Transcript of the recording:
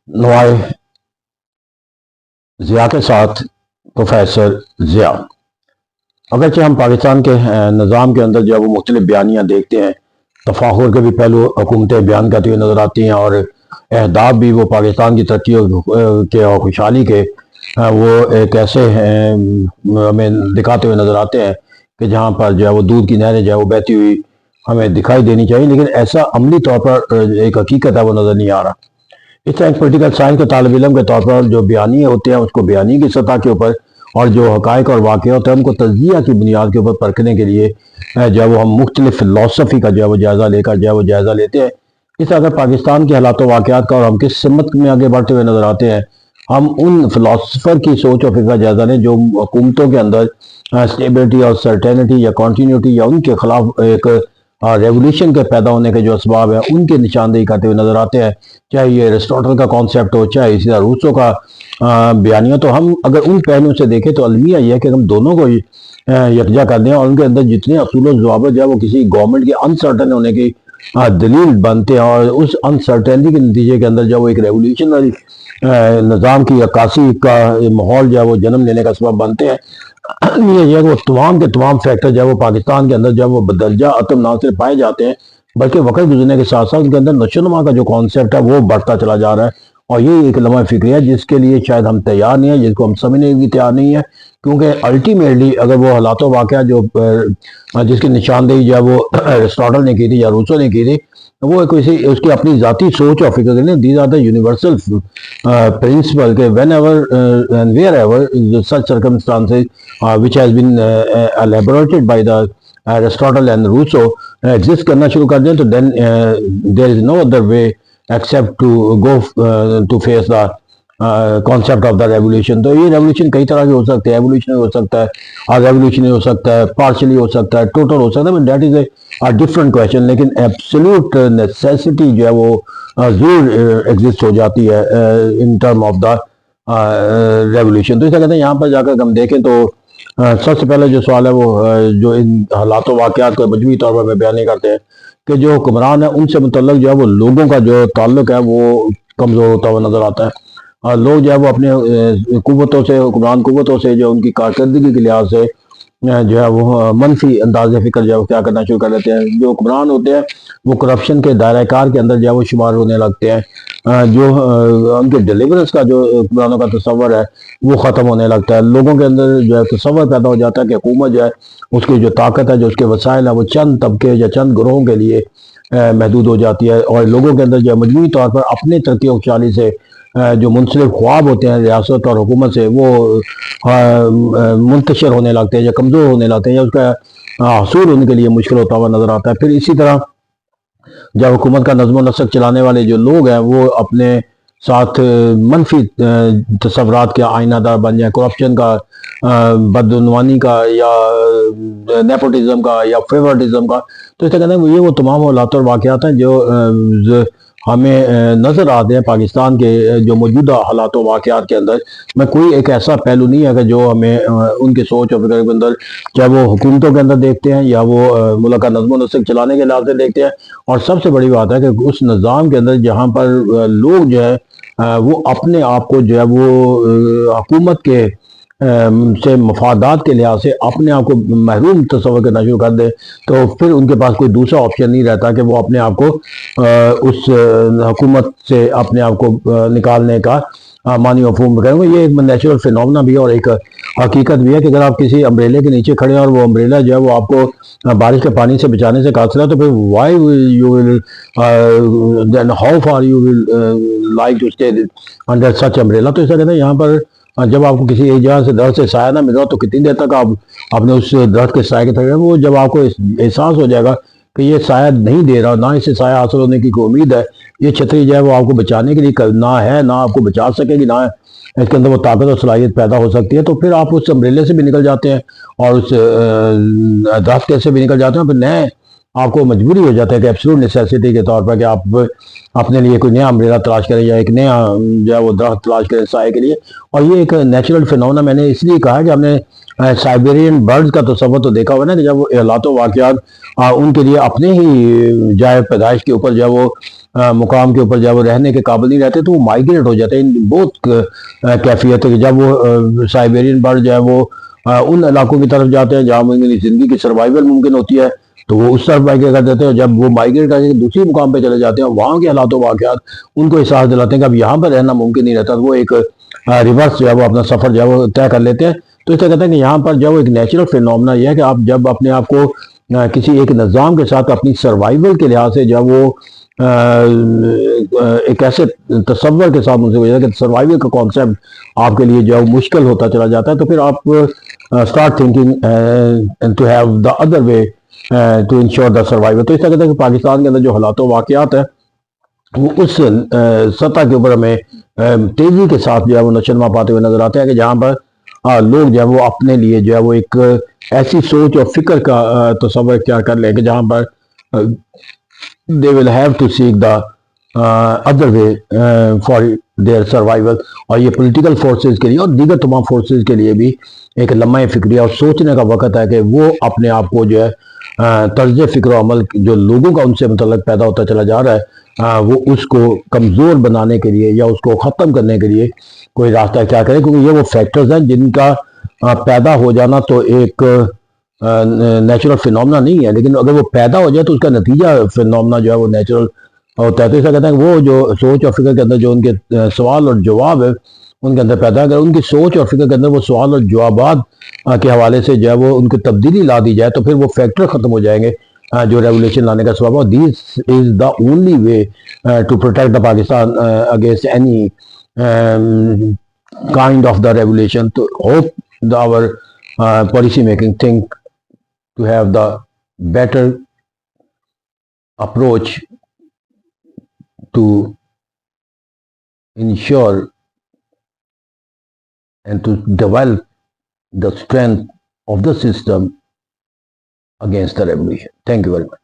नवाए ज़िया के साथ प्रोफेसर ज़िया। अगरचे हम पाकिस्तान के निज़ाम के अंदर जो है वो मुख्तलिफ बयानियाँ देखते हैं, तफाखुर के भी पहलू हुकूमतें बयान करती हुई नज़र आती हैं और अहदाफ भी वो पाकिस्तान की तरक्की के और खुशहाली के वो एक ऐसे हमें दिखाते हुए नज़र आते हैं कि जहाँ पर जो है वो दूध की नहरें जो है वो बहती हुई हमें दिखाई देनी चाहिए, लेकिन ऐसा अमली तौर पर एक हकीकत है वो नज़र नहीं आ रहा। इस तरह एक पोलिटिकल साइंस के तालिब इल्म के तौर पर जो बयानी होते हैं उसको बयानी की सतह के ऊपर और जो हकायक और वाक़े होते हैं उनको तज्ज़िया की बुनियाद के ऊपर परखने के लिए जो है वो हम मुख्तलिफ फ़िलॉसफ़ी का जो है वो जायज़ा लेकर जो है वो जायज़ा लेते हैं। इस अगर पाकिस्तान के हालात वाक़यात का और हम किस सिमत में आगे बढ़ते हुए नज़र आते हैं, हम उन फ़िलॉसफ़र की सोच और फ़िक्र का जायज़ा लें जो हुकूमतों के अंदर स्टेबिलिटी और सर्टेनिटी या कॉन्टीन्यूटी या उनके ख़िलाफ़ एक रेवोल्यूशन के पैदा होने के जो असबाब है उनकी निशानदेही करते हुए नज़र आते हैं। चाहे ये एरिस्टोटल का कॉन्सेप्ट हो, चाहे इसी तरह रूसो का बयानिया। तो हम अगर उन पहलुओं से देखें तो अलमिया यह है कि हम दोनों को यकजा कर दें और उनके अंदर जितने असूल ज़वाबित जो है वो किसी गवर्नमेंट के अनसर्टन होने की दलील बनते हैं और उस अनसर्टेनिटी के नतीजे के अंदर जो वो एक रेवोल्यूशनरी निज़ाम की अक्कासी का माहौल जो है वो जन्म लेने का सबब बनते हैं। ये जो है वो तमाम के तमाम फैक्टर जो है वो पाकिस्तान के अंदर जो है वो बदरजा अतम ना सिर्फ पाए जाते हैं बल्कि वक्त गुजरने के साथ साथ उनके अंदर नशोनुमा का जो कॉन्सेप्ट है वो बढ़ता चला जा रहा है। और ये एक लम्हा फिक्र है जिसके लिए शायद हम तैयार नहीं है, जिसको हम समझने भी तैयार नहीं है, क्योंकि अल्टीमेटली अगर वो हालात वाक़या जो जिसकी निशानदेही जो है वो एरिस्टोटल ने की थी या रूसो ने की थी, वो किसी उसकी अपनी ज़ाती सोच और फिक्र नहीं, these are the universal principle के whenever and wherever such circumstances which has been elaborated by the Aristotle and Rousseau exist करना शुरू कर दें तो then there is no other way except to go to face the concept of the revolution। तो ये revolution कई तरह के हो सकते हैं, evolution हो सकता है, revolution हो सकता है, partially हो सकता है, total हो सकता है, but that is a different question। लेकिन absolute necessity जो है वो जरूर exist हो जाती है in term of the revolution। तो इसे कहते हैं यहाँ पर जाकर हम देखें तो सबसे पहले जो सवाल है वो जो इन हालात वाक़यात को मजमूई तौर पर बयान करते हैं कि जो हुक्मरान है उनसे मुतल्लक जो है वो लोगों का जो ताल्लुक है वो कमज़ोर होता हुआ नज़र आता है और लोग जो है वो अपने कुव्वतों से हुक्मरान कुव्वतों से जो उनकी कारकर्दगी के लिहाज से जो है वो मनफी अंदाज़ फ़िक्र जो है वो क्या करना शुरू कर देते हैं। जो हुक्मरान होते हैं वो करप्शन के दायरा कार के अंदर जो है वो शुमार होने लगते हैं। जो उनके डिलीवरेंस का जो हुक्मरानों का तस्वर है वो ख़त्म होने लगता है। लोगों के अंदर जो है तस्वर पैदा हो जाता है कि हुकूमत जो है उसकी जो ताकत है, जो उसके वसाइल है वो चंद तबके या चंद ग्रोहों के लिए महदूद हो जाती है और लोगों के अंदर जो है मजमूई तौर पर अपने तरक्की और खुशहाली से जो मुनसलिक ख्वाब होते हैं रियासत और हुकूमत से वो मुंतशिर होने लगते हैं या कमज़ोर होने लगते हैं या उसका हसूल उनके लिए मुश्किल होता हुआ नज़र आता है। फिर इसी तरह जब हुकूमत का नज़्म नस्क चलाने वाले जो लोग हैं वो अपने साथ मनफी तस्वरात के आइनादार बन जाए, करप्शन का, बदनवानी का या नेपोटिज्म का या फेवरेटिज्म का। तो इसे कहते हैं ये वो तमाम हालात और वाक़यात हैं जो हमें नज़र आते हैं पाकिस्तान के जो मौजूदा हालात और वाक़यात के अंदर में कोई एक ऐसा पहलू नहीं है कि जो हमें उनके सोच और फिक्र के अंदर चाहे वो हुकूमतों के अंदर देखते हैं या वो मुल्क का नज़्म नस्क चलाने के लिहाज से देखते हैं। और सबसे बड़ी बात है कि उस निज़ाम के अंदर जहाँ पर लोग जो है वो अपने आप को जो है वो हुकूमत के से मफादात के लिहाज से अपने आप को महरूम तस्वर करना शुरू कर दे तो फिर उनके पास कोई दूसरा ऑप्शन नहीं रहता कि वो अपने आप को उस हुकूमत से अपने आप को निकालने का मानी मफहूम करेंगे। ये एक नेचुरल फिनोमेना भी है और एक हकीकत भी है कि अगर आप किसी अम्ब्रेले के नीचे खड़े हैं और वो अम्ब्रेला जो है वो आपको बारिश के पानी से बचाने से कासिर है तो फिर why you will then how far you will like to stay under such umbrella. तो ऐसा कहते हैं यहाँ पर जब आपको किसी एक जगह से दरख्त से साया ना मिल रहा तो कितनी देर तक आप अपने उस दरख्त के साए के तक वो जब आपको एहसास हो जाएगा कि ये साया नहीं दे रहा, ना इससे साया हासिल होने की कोई उम्मीद है, ये छतरी जो है वो आपको बचाने के लिए ना है, ना आपको बचा सकेगी, ना इसके अंदर वो ताकत और सलाहियत पैदा हो सकती है, तो फिर आप उस अम्ब्रेले से भी निकल जाते हैं और उस दरख्त से भी निकल जाते हैं। फिर नए आपको मजबूरी हो जाता है कि एब्सोल्यूट नेसेसिटी के तौर पर कि आप अपने लिए कोई नया अम्ब्रेला तलाश करें या एक नया जो है वो दरख्त तलाश करें साए के लिए। और ये एक नेचुरल फिनोमेना मैंने इसलिए कहा कि हमने साइबेरियन बर्ड्स का तस्वर तो देखा हुआ ना कि जब वो हालात वाक़यात उनके लिए अपने ही जाए पैदाइश के ऊपर जो है वो مقام کے اوپر جب وہ رہنے کے قابل نہیں رہتے تو وہ مائگریٹ ہو جاتے ہیں. بہت کیفیت ہے کہ جب وہ سائبیرین برڈ جو ہے وہ ان علاقوں کی طرف جاتے ہیں جہاں ان کی زندگی کی سروائیول ممکن ہوتی ہے تو وہ اس طرف مائگریٹ کر دیتے ہیں. اور جب وہ مائگریٹ کر کے دوسری مقام پہ چلے جاتے ہیں وہاں کے حالات و واقعات ان کو احساس دلاتے ہیں کہ اب یہاں پر رہنا ممکن نہیں رہتا. وہ ایک ریورس جو ہے وہ اپنا سفر جو ہے وہ طے کر لیتے ہیں. تو اس طرح کہتے ہیں کہ یہاں پر جو ایک نیچرل فینومنا یہ ہے کہ آپ جب اپنے آپ کو کسی ایک نظام کے ساتھ اپنی سروائیول کے لحاظ سے جب وہ ایک ایسے تصور کے ساتھ منسوب ہو جاتا ہے کہ سروائیول کا کانسیپٹ آپ کے لیے جو ہے مشکل ہوتا چلا جاتا ہے تو پھر آپ start thinking to have the other way to ensure the survival. تو اس طرح کہتے ہیں کہ پاکستان کے اندر جو حالات و واقعات ہیں وہ اس سطح کے اوپر ہمیں تیزی کے ساتھ جو ہے وہ نشو نما پاتے ہوئے نظر آتے ہیں کہ جہاں پر لوگ جو ہے وہ اپنے لیے جو ہے وہ ایک ایسی سوچ اور فکر کا تصور اختیار کر لیں کہ جہاں پر they will have to seek the other way for their survival. اور یہ پولیٹیکل فورسز کے لیے اور دیگر تمام فورسز کے لیے بھی ایک لمحہ فکریہ اور سوچنے کا وقت ہے کہ وہ اپنے آپ کو جو ہے طرز فکر و عمل جو لوگوں کا ان سے متعلق پیدا ہوتا چلا جا رہا ہے وہ اس کو کمزور بنانے کے لیے یا اس کو ختم کرنے کے لیے کوئی راستہ کیا کرے. کیونکہ یہ وہ فیکٹرز ہیں جن کا پیدا ہو جانا تو ایک نیچرل فینومنا نہیں ہے لیکن اگر وہ پیدا ہو جائے تو اس کا نتیجہ فینومنا جو ہے وہ نیچرل ہوتا ہے. تو ایسا کہتے ہیں کہ وہ جو سوچ اور فکر کے اندر جو ان کے سوال اور جواب ہے ان کے اندر پیدا اگر ان کی سوچ اور فکر کے اندر وہ سوال اور جوابات کے حوالے سے جو ہے وہ ان کی تبدیلی لا دی جائے تو پھر وہ فیکٹر ختم ہو جائیں گے جو ریولیوشن لانے کا سبب ہے. This is the only way to protect the Pakistan against any kind of the revolution. تو hope our policy making think to have the better approach to ensure and to develop the strength of the system against the revolution. Thank you very much.